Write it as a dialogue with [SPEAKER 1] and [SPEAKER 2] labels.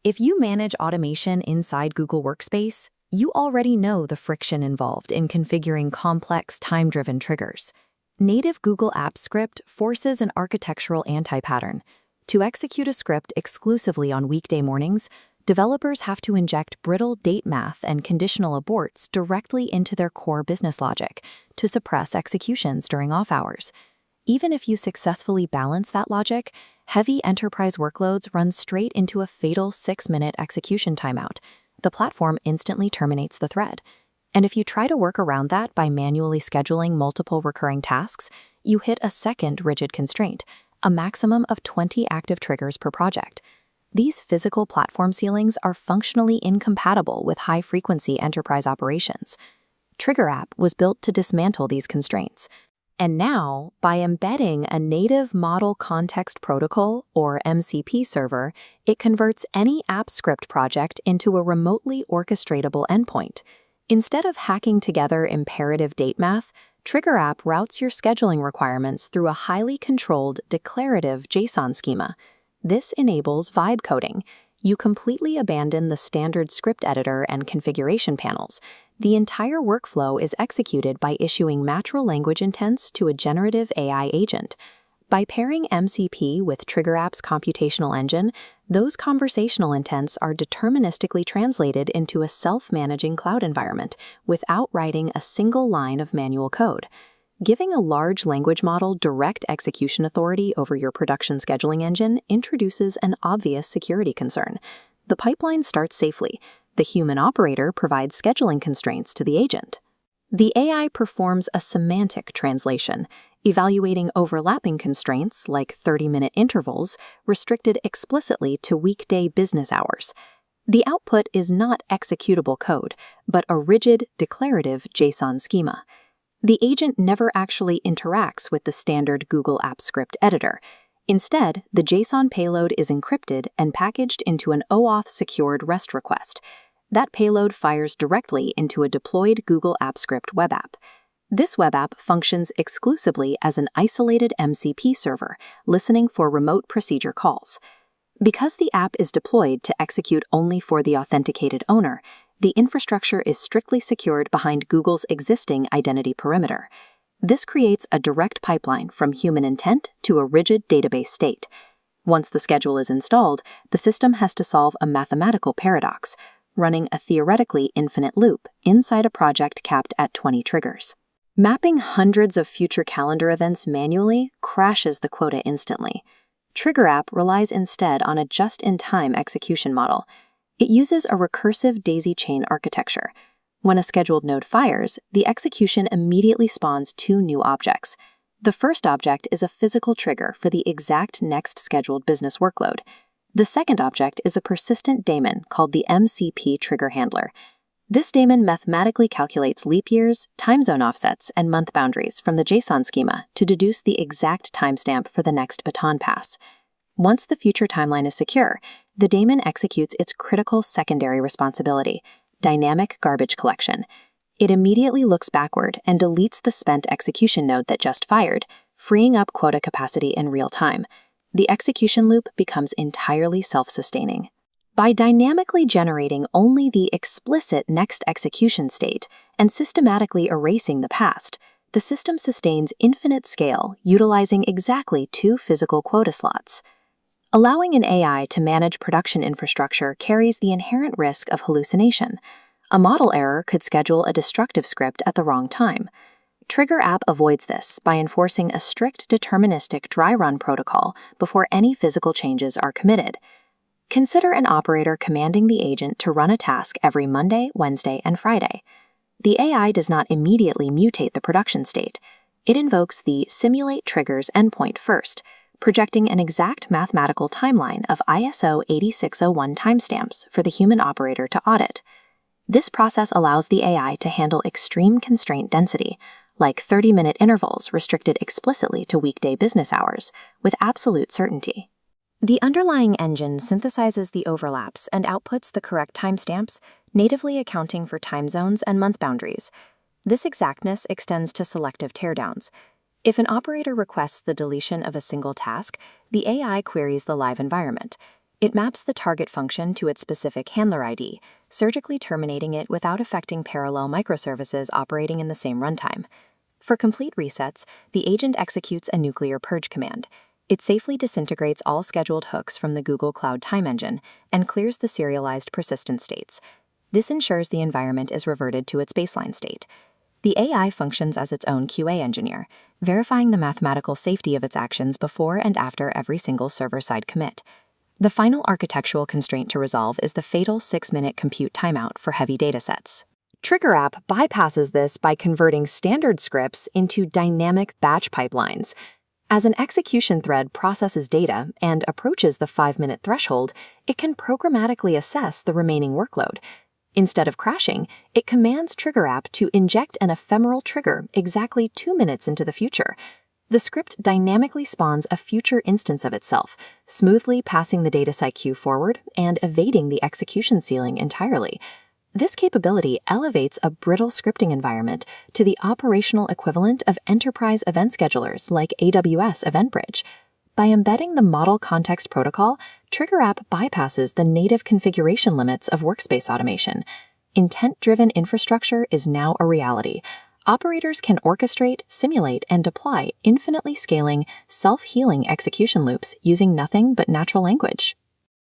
[SPEAKER 1] If you manage automation inside Google Workspace, you already know the friction involved in configuring complex time-driven triggers. Native Google Apps script forces an architectural anti-pattern. To execute a script exclusively on weekday mornings, developers have to inject brittle date math and conditional aborts directly into their core business logic to suppress executions during off hours. Even if you successfully balance that logic, heavy enterprise workloads run straight into a fatal 6-minute execution timeout. The platform instantly terminates the thread. And if you try to work around that by manually scheduling multiple recurring tasks, you hit a second rigid constraint, a maximum of 20 active triggers per project. These physical platform ceilings are functionally incompatible with high-frequency enterprise operations. TriggerApp was built to dismantle these constraints. And now, by embedding a native Model Context Protocol, or MCP server, it converts any app script project into a remotely orchestratable endpoint. Instead of hacking together imperative date math, TriggerApp routes your scheduling requirements through a highly controlled declarative JSON schema. This enables vibe coding. You completely abandon the standard script editor and configuration panels. The entire workflow is executed by issuing natural language intents to a generative AI agent. By pairing MCP with TriggerApp's computational engine, those conversational intents are deterministically translated into a self-managing cloud environment without writing a single line of manual code. Giving a large language model direct execution authority over your production scheduling engine introduces an obvious security concern. The pipeline starts safely. The human operator provides scheduling constraints to the agent. The AI performs a semantic translation, evaluating overlapping constraints like 30-minute intervals restricted explicitly to weekday business hours. The output is not executable code, but a rigid, declarative JSON schema. The agent never actually interacts with the standard Google Apps script editor. Instead, the JSON payload is encrypted and packaged into an OAuth secured REST request. That payload fires directly into a deployed Google Apps Script web app. This web app functions exclusively as an isolated MCP server, listening for remote procedure calls. Because the app is deployed to execute only for the authenticated owner, the infrastructure is strictly secured behind Google's existing identity perimeter. This creates a direct pipeline from human intent to a rigid database state. Once the schedule is installed, the system has to solve a mathematical paradox, running a theoretically infinite loop inside a project capped at 20 triggers. Mapping hundreds of future calendar events manually crashes the quota instantly. TriggerApp relies instead on a just-in-time execution model. It uses a recursive daisy chain architecture. When a scheduled node fires, the execution immediately spawns 2 new objects. The first object is a physical trigger for the exact next scheduled business workload. The second object is a persistent daemon called the MCP trigger handler. This daemon mathematically calculates leap years, time zone offsets, and month boundaries from the JSON schema to deduce the exact timestamp for the next baton pass. Once the future timeline is secure, the daemon executes its critical secondary responsibility, dynamic garbage collection. It immediately looks backward and deletes the spent execution node that just fired, freeing up quota capacity in real time. The execution loop becomes entirely self-sustaining. By dynamically generating only the explicit next execution state and systematically erasing the past, the system sustains infinite scale, utilizing exactly 2 physical quota slots. Allowing an AI to manage production infrastructure carries the inherent risk of hallucination. A model error could schedule a destructive script at the wrong time. TriggerApp avoids this by enforcing a strict deterministic dry run protocol before any physical changes are committed. Consider an operator commanding the agent to run a task every Monday, Wednesday, and Friday. The AI does not immediately mutate the production state. It invokes the simulate triggers endpoint first, projecting an exact mathematical timeline of ISO 8601 timestamps for the human operator to audit. This process allows the AI to handle extreme constraint density, like 30-minute intervals restricted explicitly to weekday business hours, with absolute certainty. The underlying engine synthesizes the overlaps and outputs the correct timestamps, natively accounting for time zones and month boundaries. This exactness extends to selective teardowns. If an operator requests the deletion of a single task, the AI queries the live environment. It maps the target function to its specific handler ID, surgically terminating it without affecting parallel microservices operating in the same runtime. For complete resets, the agent executes a nuclear purge command. It safely disintegrates all scheduled hooks from the Google Cloud Time Engine and clears the serialized persistent states. This ensures the environment is reverted to its baseline state. The AI functions as its own QA engineer, verifying the mathematical safety of its actions before and after every single server-side commit. The final architectural constraint to resolve is the fatal 6-minute compute timeout for heavy datasets. TriggerApp bypasses this by converting standard scripts into dynamic batch pipelines. As an execution thread processes data and approaches the 5-minute threshold, it can programmatically assess the remaining workload. Instead of crashing, it commands TriggerApp to inject an ephemeral trigger exactly 2 minutes into the future. The script dynamically spawns a future instance of itself, smoothly passing the datasite queue forward and evading the execution ceiling entirely. This capability elevates a brittle scripting environment to the operational equivalent of enterprise event schedulers like AWS EventBridge. By embedding the Model Context Protocol, TriggerApp bypasses the native configuration limits of Workspace automation. Intent-driven infrastructure is now a reality. Operators can orchestrate, simulate, and deploy infinitely scaling, self-healing execution loops using nothing but natural language.